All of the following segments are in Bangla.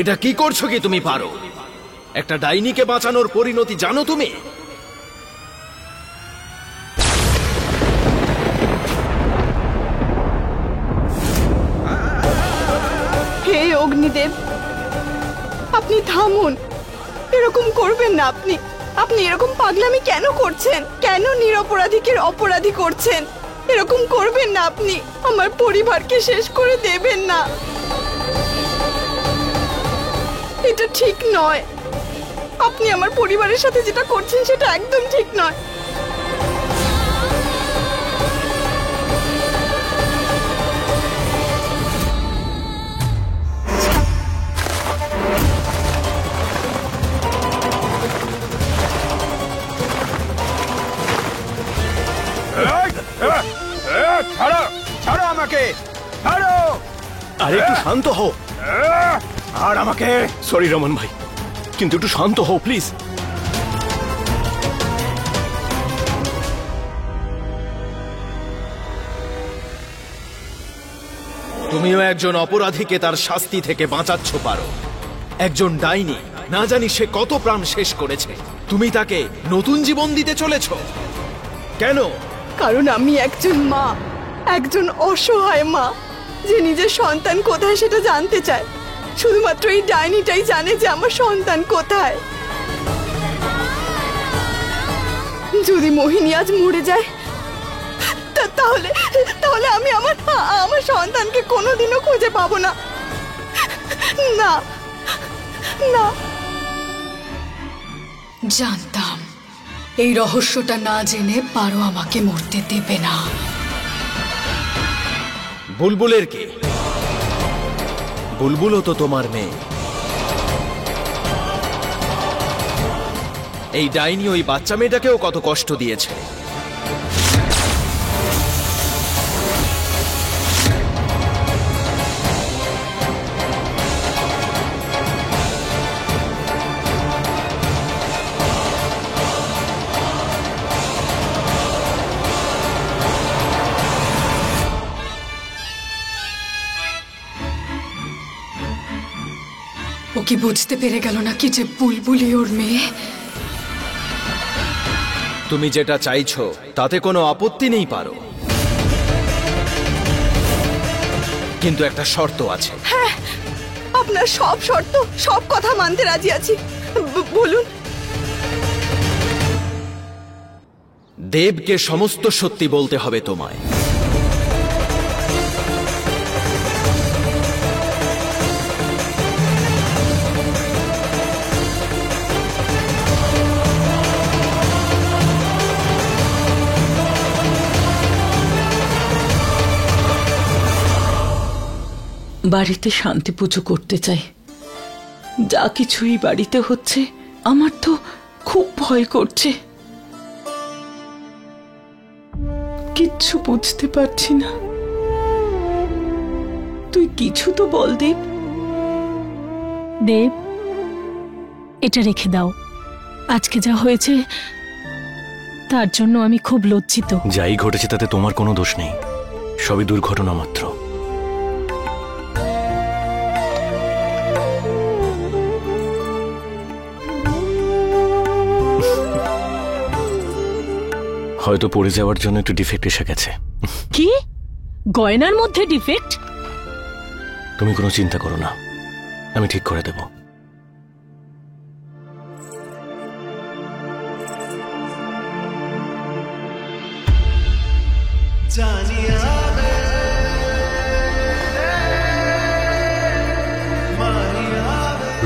এটা কি করছো কি তুমি? পারো একটা ডাইনিকে বাঁচানোর পরিণতি জানো তুমি? হে অগ্নিদেব, আপনি থামুন, এরকম করবেন না। আপনি আপনি এরকম পাগলামি কেন করছেন? কেন নিরপরাধীকে অপরাধী করছেন? এরকম করবেন না আপনি। আমার পরিবারকে শেষ করে দেবেন না, এটা ঠিক নয়। আপনি আমার পরিবারের সাথে যেটা করছেন সেটা একদম ঠিক নয়। ছাড়ো, ছাড়ো আমাকে, ছাড়ো। আরে একটু শান্ত হও। আর আমাকে। সরি রমন ভাই, কিন্তু একটু শান্ত হও প্লিজ। তুমিও একজন অপরাধীকে তার শাস্তি থেকে বাঁচাচ্ছ পারো। একজন ডাইনি, না জানি সে কত প্রাণ শেষ করেছে, তুমি তাকে নতুন জীবন দিতে চলেছ কেন? কারণ আমি একজন মা, একজন অসহায় মা, যে নিজের সন্তান কোথায় সেটা জানতে চায়। শুধুমাত্র এই ডাইনিটাই জানে যে আমার সন্তান কোথায়। যদি মোহিনী আজ মরে যায় তাহলে তাহলে আমি আমার সন্তানকে কোনোদিনও খুঁজে পাবো না। না না, জানতাম এই রহস্যটা না জেনে পারো আমাকে মরতে দেবে না। বুলবুলের কি? বুলবুলও তো তোমার মেয়ে। এই ডাইনি ওই বাচ্চা মেয়েটাকেও কত কষ্ট দিয়েছে। ও কি বুঝতে পেরে গেল নাকি যে বুলবুলি ওর মেয়ে? তুমি যেটা চাইছো তাতে কোনো আপত্তি নেই পারো, কিন্তু একটা শর্ত আছে। হ্যাঁ, আপনার সব শর্ত, সব কথা মানতে রাজি আছি। বলুন। দেবকে সমস্ত সত্যি বলতে হবে তোমায়। বাড়িতে শান্তি পুজো করতে চাই। যা কিছু এই বাড়িতে হচ্ছে আমার তো খুব ভয় করছে। কিচ্ছু বুঝতে পারছি না। তুই কিছু তো বল দেব। দেব, এটা রেখে দাও। আজকে যা হয়েছে তার জন্য আমি খুব লজ্জিত। যাই ঘটেছে তাতে তোমার কোনো দোষ নেই, সবই দুর্ঘটনা মাত্র। হয়তো পড়ে যাওয়ার জন্য একটু ডিফেক্ট এসে গেছে। কি? গয়নার মধ্যে ডিফেক্ট? তুমি কোনো চিন্তা করো না, আমি ঠিক করে দেব।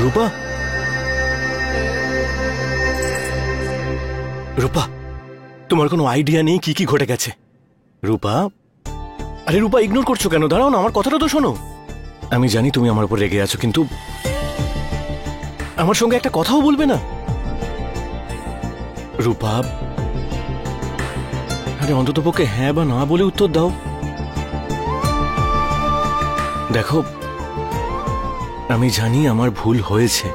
রূপা, রূপা, তোমার কোনো আইডিয়া নেই কি কি ঘটে গেছে? রূপা, আরে রূপা, ইগনোর করছো কেন? দাঁড়াও না, আমার কথাটা তো শোনো। আমি জানি তুমি আমার উপর রেগে আছো, কিন্তু আমার সঙ্গে একটা কথাও বলবে না? রূপা, আরে অন্ততপক্ষে হ্যাঁ বা না বলে উত্তর দাও। দেখো, আমি জানি আমার ভুল হয়েছে,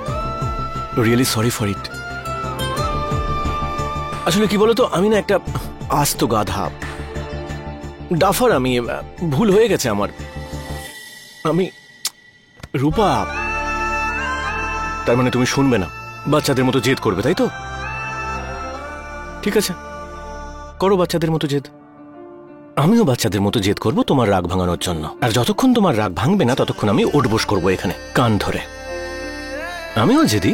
রিয়েলি সরি ফর ইট। আসলে কি বলতো, আমি না একটা আস্ত গাধা, ডাফার। আমি ভুল হয়ে গেছে আমার। আমি রূপা, তার মানে তুমি শুনবে না, বাচ্চাদের মতো জেদ করবে, তাই তো? ঠিক আছে, করো বাচ্চাদের মতো জেদ। আমিও বাচ্চাদের মতো জেদ করব তোমার রাগ ভাঙানোর জন্য। আর যতক্ষণ তোমার রাগ ভাঙবে না ততক্ষণ আমি উঠবোস করবো এখানে কান ধরে। আমিও জেদি।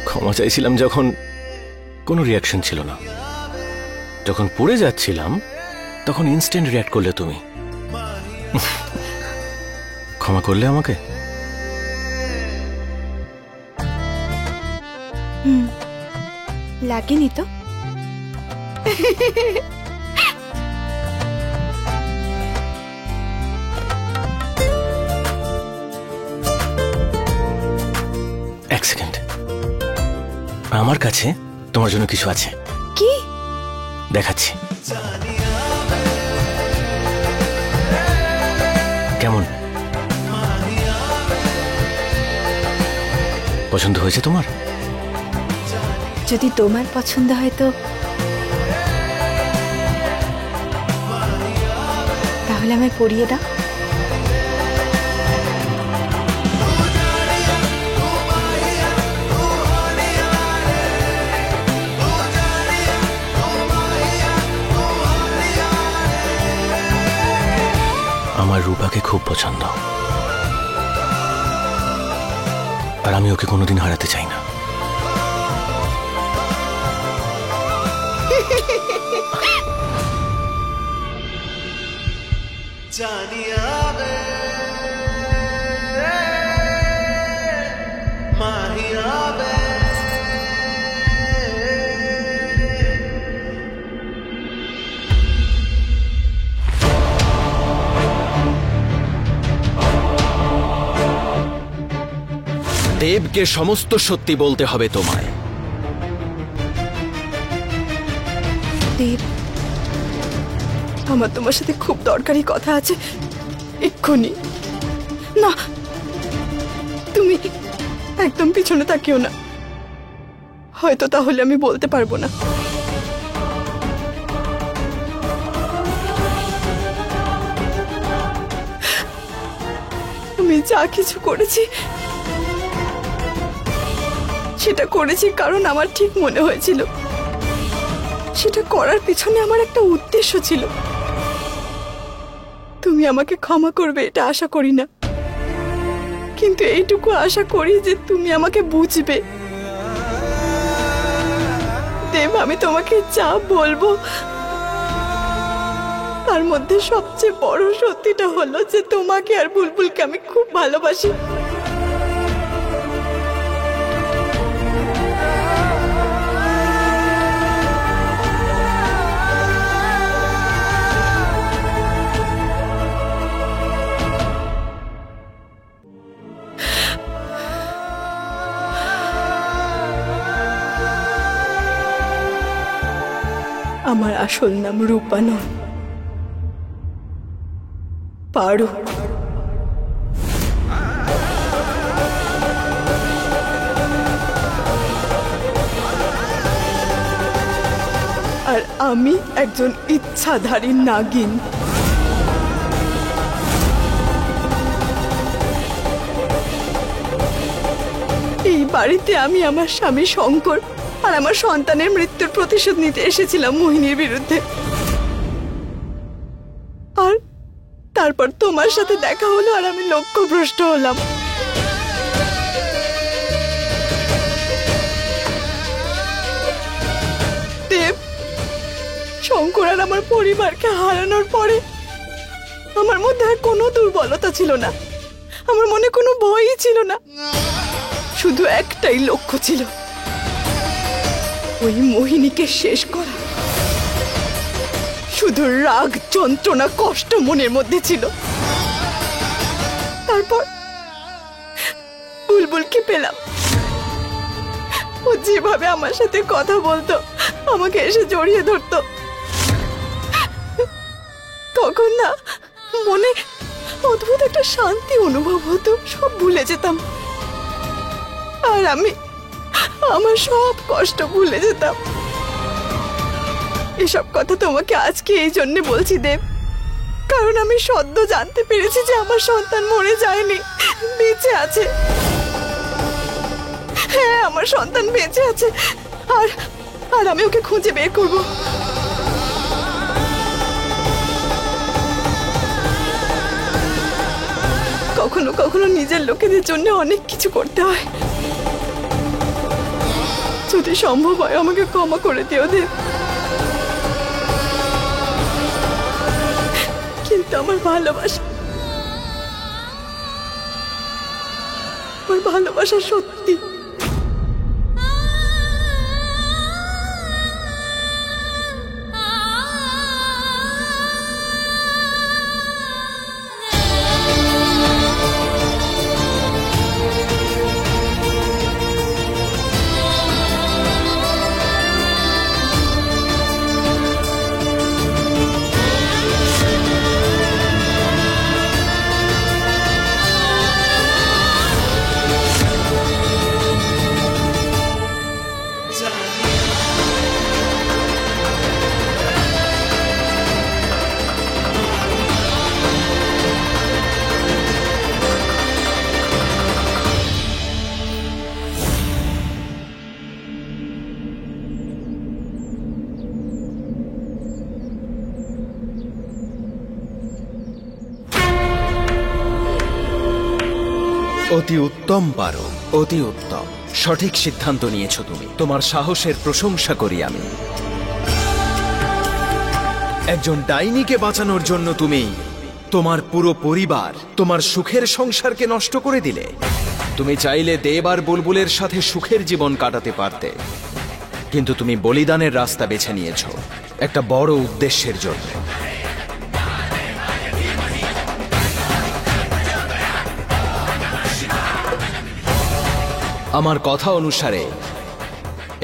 ক্ষমা চাইছিলাম যখন কোনো রিয়াকশন ছিল না, যখন পড়ে যাচ্ছিলাম তখন ইনস্ট্যান্ট রিয়াক্ট করলে তুমি। ক্ষমা করলে আমাকে? লাগেনি তো? এক সেকেন্ড, আমার কাছে তোমার জন্য কিছু আছে। কি? দেখাচ্ছি। কেমন, পছন্দ হয়েছে তোমার? যদি তোমার পছন্দ হয় তো তাহলে আমায় পরিয়ে দাও। আমার রূপাকে খুব পছন্দ, আর আমি ওকে কোনোদিন হারাতে চাই না। দেবকে সমস্ত সত্যি বলতে হবে তোমায়। দেব, আমার তোমার সাথে খুব দরকারি কথা আছে এক্ষুনি। না, তুমি একদম পিছনে তাকিও না, হয়তো তাহলে আমি বলতে পারবো না। আমি যা কিছু করেছি সেটা করেছি কারণ আমার ঠিক মনে হয়েছিল। সেটা করার পিছনে আমার একটা উদ্দেশ্য ছিল। তুমি আমাকে ক্ষমা করবে এটা আশা করি না, কিন্তু এইটুকু আশা করি যে তুমি আমাকে বুঝবে। দেব, আমি তোমাকে যা বলবো তার মধ্যে সবচেয়ে বড় সত্যিটা হলো যে তোমাকে আর বুলবুলকে আমি খুব ভালোবাসি। আমার আসল নাম রূপা নয়, পারু। আর আমি একজন ইচ্ছাধারী নাগিন। এই বাড়িতে আমি আমার স্বামী শঙ্কর আর আমার সন্তানের মৃত্যুর প্রতিশোধ নিতে এসেছিলাম মোহিনীর বিরুদ্ধে। আর তারপর তোমার সাথে দেখা হলো আর আমি লক্ষ্যভ্রষ্ট হলাম। দেব, শঙ্কর আর আমার পরিবারকে হারানোর পরে আমার মধ্যে আর কোনো দুর্বলতা ছিল না, আমার মনে কোনো ভয়ই ছিল না। শুধু একটাই লক্ষ্য ছিল, ওই মোহিনীকে শেষ করা। শুধু রাগ, যন্ত্রণা, কষ্ট মনের মধ্যে ছিল। তারপর বুলবুলকে পেলাম। ও যেভাবে আমার সাথে কথা বলতো, আমাকে এসে জড়িয়ে ধরতো, তখন না মনে অদ্ভুত একটা শান্তি অনুভব হতো। সব ভুলে যেতাম আর আমি আমার সব কষ্ট ভুলে যেতাম। এসব কথা তোমাকে আজকে এই জন্য বলছি দেব, কারণ আমি সদ্য জানতে পেরেছি যে আমার সন্তান মরে যায়নি, বেঁচে আছে। হ্যাঁ, আমার সন্তান বেঁচে আছে, আর আর আমি ওকে খুঁজে বের করব। কখনো কখনো নিজের লোকেদের জন্য অনেক কিছু করতে হয়। যদি সম্ভব হয় আমাকে ক্ষমা করে দিও দেব। কিন্তু আমার ভালোবাসা সত্যি। অতি উত্তম পারো, অতি উত্তম। সঠিক সিদ্ধান্ত নিয়েছো তুমি। তোমার সাহসের প্রশংসা করি আমি। একজন ডাইনিকে বাঁচানোর জন্য তুমি তোমার পুরো পরিবার, তোমার সুখের সংসারকে নষ্ট করে দিলে। তুমি চাইলে দেব আর বুলবুলের সাথে সুখের জীবন কাটাতে পারতে, কিন্তু তুমি বলিদানের রাস্তা বেছে নিয়েছো একটা বড় উদ্দেশ্যের জন্য। আমার কথা অনুসারে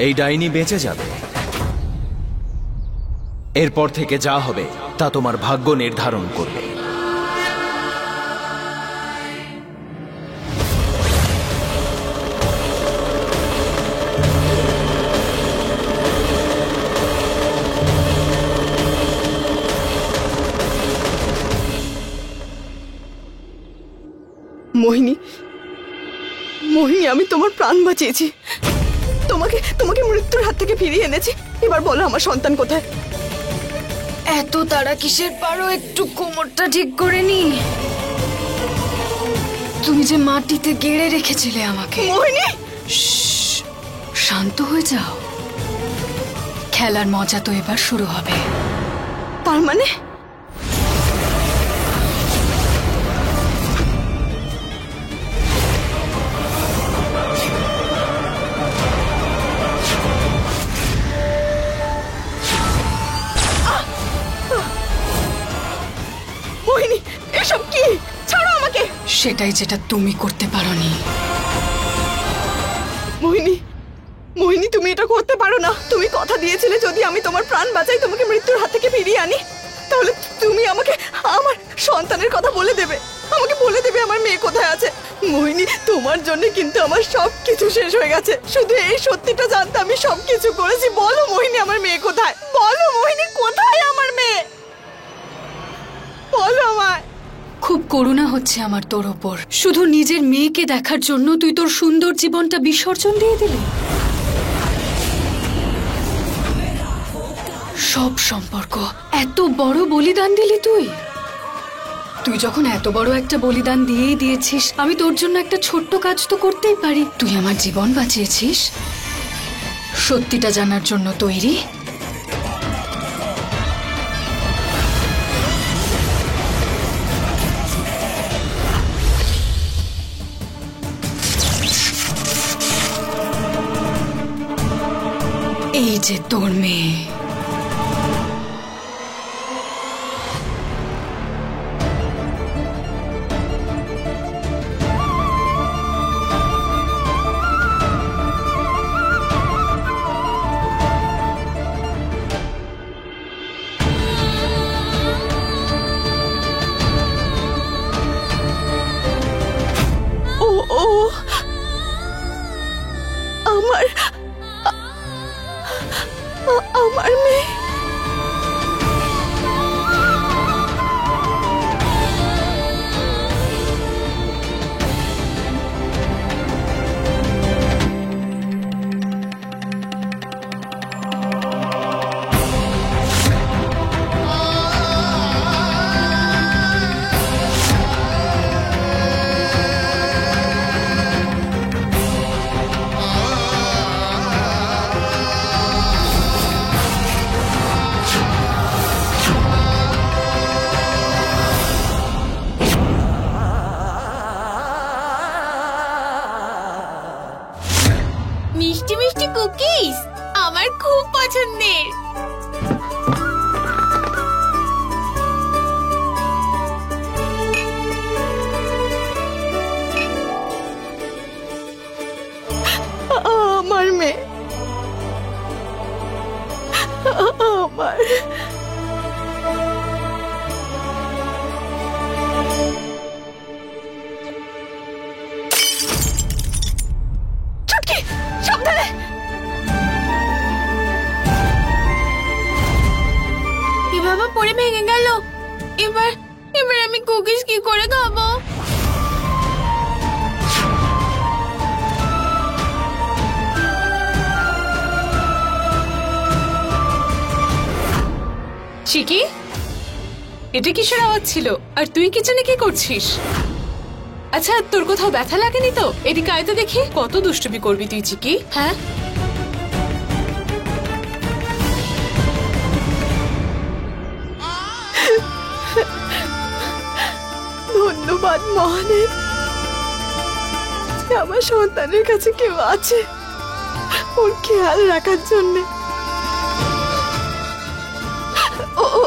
এই ডাইনি বেঁচে যাবে। এরপর থেকে যা হবে তা তোমার ভাগ্য নির্ধারণ করবে। মোহিনী, মোহিনী, আমি তোমার প্রাণ বাঁচিয়েছি, তোমাকে মৃত্যুর হাত থেকে ফিরিয়ে এনেছি। এবার বলো আমার সন্তান কোথায়? এত তাড়া কিসের পারো? একটু কোমরটা ঠিক করে নি। তুমি যে মাটিতে গেড়ে রেখেছিলে আমাকে। মোহিনী, শান্ত হয়ে যাও। খেলার মজা তো এবার শুরু হবে। তার মানে মোহিনী, এসব কি? ছাড়ো আমাকে। সেটাই যেটা তুমি করতে পারোনি। মোহিনী, মোহিনী, তুমি এটা করতে পারো না। তুমি কথা দিয়েছিলে যদি আমি তোমার প্রাণ বাঁচাই, তোমাকে মৃত্যুর হাত থেকে ফিরিয়ে আনি, তাহলে তুমি আমাকে আমার সন্তানের কথা বলে দেবে। আমাকে বলে দেবে আমার মেয়ে কোথায় আছে। মোহিনী, তোমার জন্য কিন্তু আমার সবকিছু শেষ হয়ে গেছে। শুধু এই সত্যিটা জানতে আমি সবকিছু করেছি। বলো মোহিনী, আমার মেয়ে কোথায়? বলো মোহিনী, কোথায় আমার মেয়ে? বলো আমায়। খুব করুণা হচ্ছে আমার তোর ওপর। শুধু নিজের মেয়েকে দেখার জন্য তুই তোর সুন্দর জীবনটা বিসর্জন দিয়ে দিলি। সব সম্পর্ক এত বড় বলিদান দিলি তুই। তুই যখন এত বড় একটা বলিদান দিয়েই দিয়েছিস, আমি তোর জন্য একটা ছোট্ট কাজ তো করতেই পারি। তুই আমার জীবন বাঁচিয়েছিস। সত্যিটা জানার জন্য তৈরি? এই যে তোর মেয়ে। ও ও আমার আমার কুকিজ আমার খুব পছন্দের। আমার মেয়ে, আমার ছুটকি, সাবধানে। এভাবে পড়ে ভেঙে গেল। এবার এবার আমি কুকিজ কি করে খাবো? চিকি, এটা কিসের আওয়াজ ছিল? আর তুই কিচেনে কি করছিস? আচ্ছা, তোর কোথাও ব্যথা লাগেনি তো? এদিকে আয় তো দেখি, কত দুষ্টুমি করবি তুই চিকি, হ্যাঁ? ধন্যবাদ মহাদেব যে আমার সন্তানের কাছে কেউ আছে ওর খেয়াল রাখার জন্যে।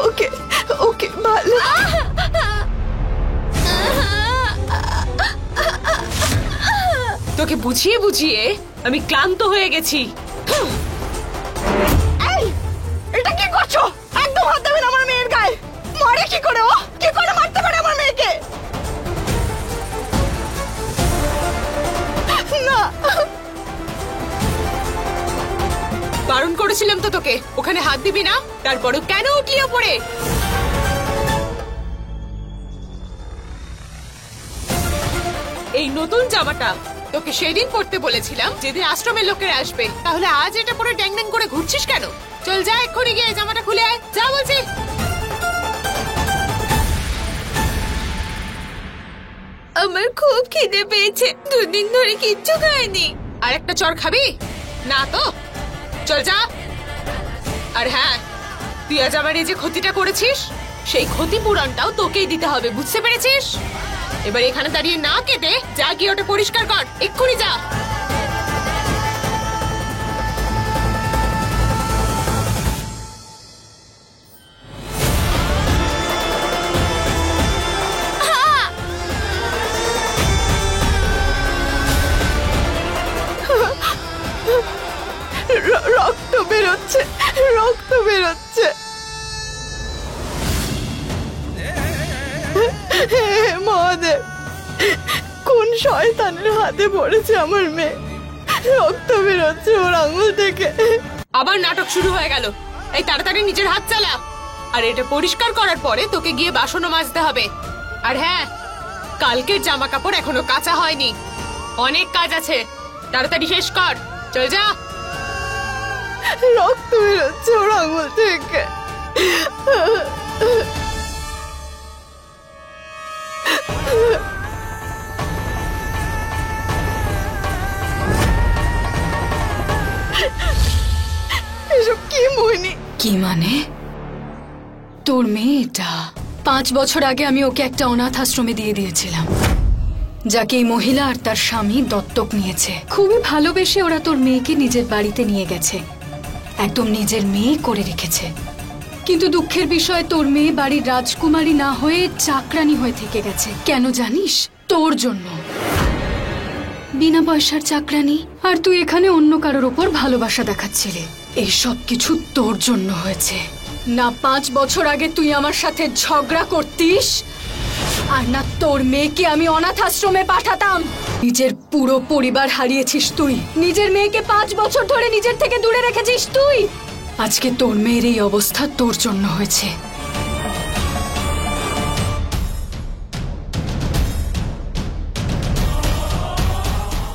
ওকে ওকে ভালো। তোকে বুঝিয়ে বুঝিয়ে আমি ক্লান্ত হয়ে গেছি। এই, এটা কি করছো? একদম হাত দেবেন আমার মেয়ের গায়ে। মারে কি করে ও? কি করে মারতে পারে আমার মেয়েকে? না, বারণ করেছিলাম তো তোকে ওখানে হাত দিবি না, তারপরও কেন উঠলি ওপরে? এই নতুন জামাটা তোকে সেদিন পড়তে বলেছিলাম যেদিন আশ্রমের লোকেরা আসবে, তাহলে আজ এটা পরে ড্যাং ড্যাং করে ঘুরছিস কেন? চল যা, এক্ষুনি গিয়ে জামাটা খুলে আয়, যা বলছি। আমার খুব খিদে পেয়েছে, দুদিন ধরে কিচ্ছু খাইনি। আর একটা চড় খাবি না তো? চল যা। আর হ্যাঁ, তুই আজ আমার এই যে ক্ষতিটা করেছিস, সেই ক্ষতিপূরণটাও তোকেই দিতে হবে, বুঝতে পেরেছিস? এবার এখানে দাঁড়িয়ে না কেটে যা গিয়ে ওটা পরিষ্কার কর, এক্ষুনি যা। রক্ত বেরোচ্ছে, রক্ত বেরোচ্ছে। হে মহাদেব, কোন শয়তানের হাতে পড়েছে আমার মেয়ে? রক্ত বেরোচ্ছে ওর আঙুল থেকে। আবার নাটক শুরু হয়ে গেল। এই তাড়াতাড়ি নিজের হাত চালা। আর এটা পরিষ্কার করার পরে তোকে গিয়ে বাসনও মাজতে হবে। আর হ্যাঁ, কালকের জামা কাপড় এখনো কাঁচা হয়নি, অনেক কাজ আছে, তাড়াতাড়ি শেষ কর, চল যা। রক্ত বেরোচ্ছে ওর আঙুল থেকে। এসব কি মোহিনী? কি মানে? তোর মেয়েটা 5 বছর আগে আমি ওকে একটা অনাথ আশ্রমে দিয়ে দিয়েছিলাম, যাকে এই মহিলা আর তার স্বামী দত্তক নিয়েছে। খুবই ভালোবেসে ওরা তোর মেয়েকে নিজের বাড়িতে নিয়ে গেছে, একদম নিজের মেয়ে করে রেখেছে। কিন্তু দুঃখের বিষয়, তোর মেয়ে বাড়ির রাজকুমারী না হয়ে চাকরানী হয়ে থেকে গেছে। কেন জানিস? তোর জন্য। বিনা পয়সার চাকরানী, আর তুই এখানে অন্য কারোর ওপর ভালোবাসা দেখাচ্ছিলি। এই সব কিছু তোর জন্য হয়েছে। না 5 বছর আগে তুই আমার সাথে ঝগড়া করতিস, আর না তোর মেয়েকে আমি অনাথ আশ্রমে পাঠাতাম। নিজের পুরো পরিবার হারিয়েছিস তুই, নিজের মেয়েকে 5 বছর ধরে নিজের থেকে দূরে রেখেছিস তুই। আজকে তোর মেয়ের এই অবস্থা তোর জন্য হয়েছে।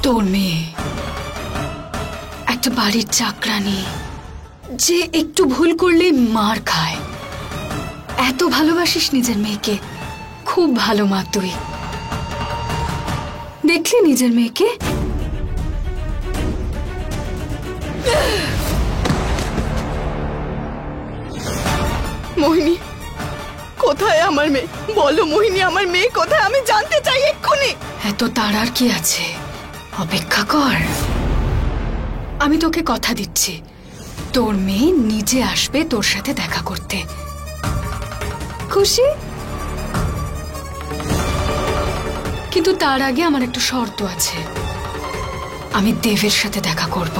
তোর মেয়ে একটা বাড়ির চাকরানী, যে একটু ভুল করলে মার খায়। এত ভালোবাসিস নিজের মেয়েকে, খুব ভালো মা তুই। দেখলি নিজের মেয়েকে? মোহিনী, কোথায় আমার মেয়ে? বলো মোহিনী, আমার মেয়ে কোথায়? আমি জানতে চাই এক্ষুনি। এত তাড়ার কি আছে? অপেক্ষা কর। আমি তোকে কথা দিচ্ছি, তোর মেয়ে নিজে আসবে তোর সাথে দেখা করতে। খুশি? কিন্তু তার আগে আমার একটা শর্ত আছে, আমি দেবের সাথে দেখা করব।